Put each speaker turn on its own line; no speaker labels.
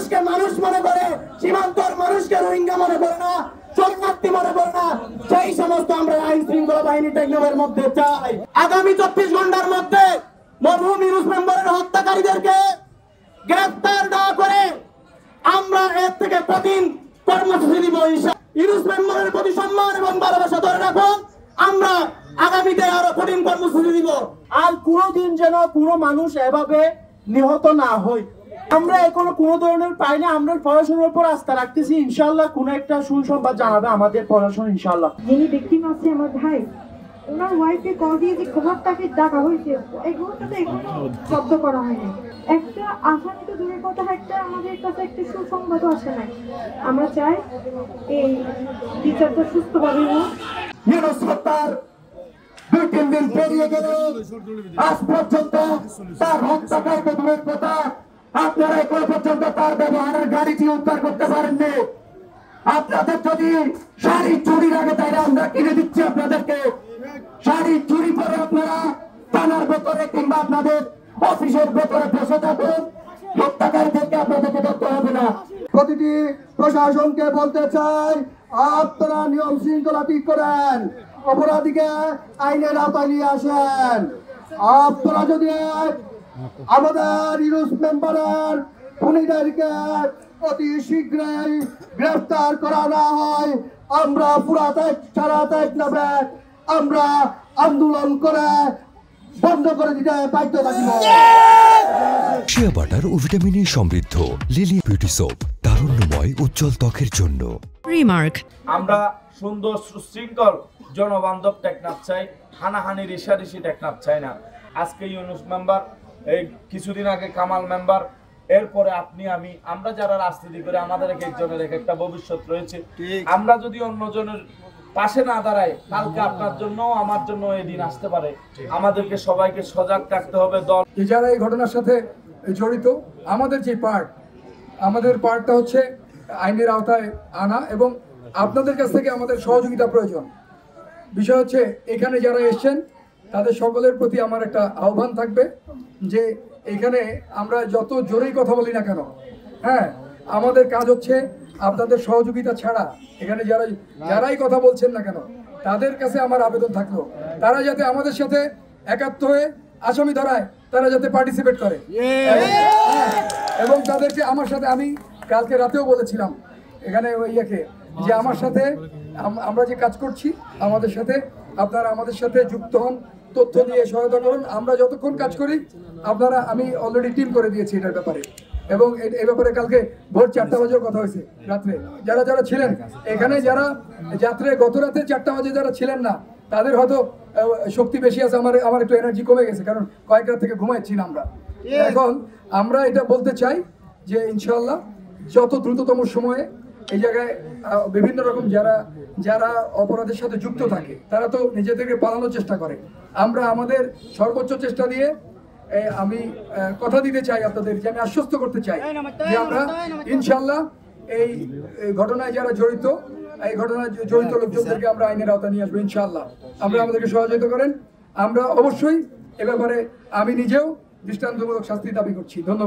মানুষকে মানুষ মনে করে, সীমান্তর মানুষকে রোহিঙ্গা মনে করে না, শরণার্থী মনে করে না। সেই সমস্ত আমরা আইন শৃঙ্খলা বাহিনী টেকনাফের মধ্যে চাই। আগামী 24 ঘন্টার মধ্যে মরহুম ইউনুস মেম্বারের হত্যাকারীদেরকে গ্রেফতার না করে আমরা এর থেকে কঠিন কর্মসূচি দিব। ইউনুস মেম্বারের প্রতি সম্মান এবং ভালোবাসা ধরে রাখুন, আমরা আগামীতে আরো কঠিন কর্মসূচি দিব।
আর কোনোদিন যেন কোনো মানুষ এভাবে নিহত না হয়। আমরা এখনো কোনো ধরনের পাই না। আমরা প্রশাসনের উপর আস্থা রাখতেছি, ইনশাআল্লাহ কোনো একটা সুসংবাদ জানাবে আমাদের প্রশাসন ইনশাআল্লাহ।
যিনি ভিকটিম আছে আমার ভাই, ওনার ওয়াইফে কল দিয়ে যে খবরটাকে ডাকা হয়েছে, এগুলোটা তো এখনো জব্দ করা হয়নি। একটা আসামি তো দূরের কথা, একটা আমাদের কাছে একটা সুসংবাদও আসে নাই। আমরা চাই এই বিচারটা সুস্থভাবে হোক।
ইউনুস হত্যার 2-3 দিন পেরিয়ে গেল, আজ পর্যন্ত তার হত্যাকারীকে দূরের কথা আপনারা এখন পর্যন্ত তার ব্যবহারের গাড়িটি উদ্ধার করতে পারেননি। আপনাদের যদি শাড়ি চুরি লাগে তাহলে আমরা কিনে দিচ্ছি আপনাদেরকে। শাড়ি চুরি করে আপনারা থানার ভেতরে কিংবা আপনাদের অফিসের ভেতরে বসে থাকুন, হত্যাকারীদেরকে আপনাদেরকে ধরতে হবে না। প্রতিটি প্রশাসনকে বলতে চাই, আপনারা নিয়ম শৃঙ্খলা ঠিক করেন, অপরাধীকে আইনের আওতায় নিয়ে আসেন। আপনারা যদি আমাদের ইউনুস মেম্বারের খুনিদেরকে অতি শীঘ্রই গ্রেফতার করা না হয়, আমরা পুরা সারা টেকনাফে আমরা আন্দোলন করে বন্ধ করে দিতে বাধ্য থাকব।
শিয়া বাটার ও ভিটামিনে সমৃদ্ধ লিলি বিউটি সোপ, তারুণ্যময় উজ্জ্বল ত্বকের জন্য।
রিমার্ক,
আমরা সুন্দর সুশৃঙ্খল জনবান্ধব টেকনাফ চাই, হানাহানি রেশারেশি টেকনাফ চাই না। আজকে ইউনুস মেম্বার, এই কিছুদিন আগে কামাল মেম্বার, এরপরে আপনি আমি, আমরা যারা রাজনীতি করে আমাদের এক একজনের এক একটা ভবিষ্যৎ রয়েছে। আমরা যদি অন্যজনের পাশে না দাঁড়াই, কালকে আপনার জন্য আমার জন্য এই দিন আসতে পারে। আমাদেরকে সবাইকে সজাগ থাকতে হবে। দল
যারা এই ঘটনার সাথে জড়িত, আমাদের যে আমাদের পার্টটা হচ্ছে আইনের আওতায় আনা এবং আপনাদের কাছ থেকে আমাদের সহযোগিতা প্রয়োজন। বিষয় হচ্ছে এখানে যারা এসছেন তাদের সকলের প্রতি আমার একটা আহ্বান থাকবে যে এখানে আমরা যত জোরেই কথা বলি না কেন, হ্যাঁ, আমাদের কাজ হচ্ছে আপনাদের সহযোগিতা ছাড়া এখানে যারাই কথা বলছেন না কেন তাদের কাছে আমার আবেদন থাকলো তারা যাতে আমাদের সাথে একাত্ম হয়ে আসামি ধরায়, তারা যাতে পার্টিসিপেট করে এবং তাদেরকে আমার সাথে, আমি কালকে রাতেও বলেছিলাম এখানে ইয়েকে যে আমার সাথে আমরা যে কাজ করছি আমাদের সাথে আপনারা আমাদের সাথে যুক্ত হন, তথ্য দিয়ে সহায়তা করুন। আমরা যতক্ষণ কাজ করি আপনারা, আমি অলরেডি টিম করে দিয়েছি এটার ব্যাপারে এবং এই ব্যাপারে কালকে ভোর 4টা বাজের কথা হয়েছে রাত্রে। যারা যারা ছিলেন এখানে, যারা যাত্রে গত রাতে 4টা বাজে যারা ছিলেন না তাদের হয়তো শক্তি বেশি আছে, আমার একটু এনার্জি কমে গেছে কারণ কয়েক রাত থেকে ঘুমাচ্ছি না আমরা। এখন আমরা এটা বলতে চাই যে ইনশাআল্লাহ যত দ্রুততম সময়ে এই জায়গায় বিভিন্ন রকম যারা অপরাধের সাথে যুক্ত থাকে তারা তো নিজেদেরকে পালানোর চেষ্টা করে। আমরা আমাদের সর্বোচ্চ চেষ্টা দিয়ে আমি কথা দিতে চাই আপনাদের, যে আমি আশ্বস্ত করতে চাই যে আমরা ইনশাআল্লাহ এই ঘটনায় যারা জড়িত, এই ঘটনায় জড়িত লোকজনদেরকে আমরা আইনের আওতায় নিয়ে আসবো ইনশাআল্লাহ। আমরা আমাদেরকে সহযোগিতা করেন, আমরা অবশ্যই এ ব্যাপারে আমি নিজেও দৃষ্টান্তমূলক শাস্তি দাবি করছি। ধন্যবাদ।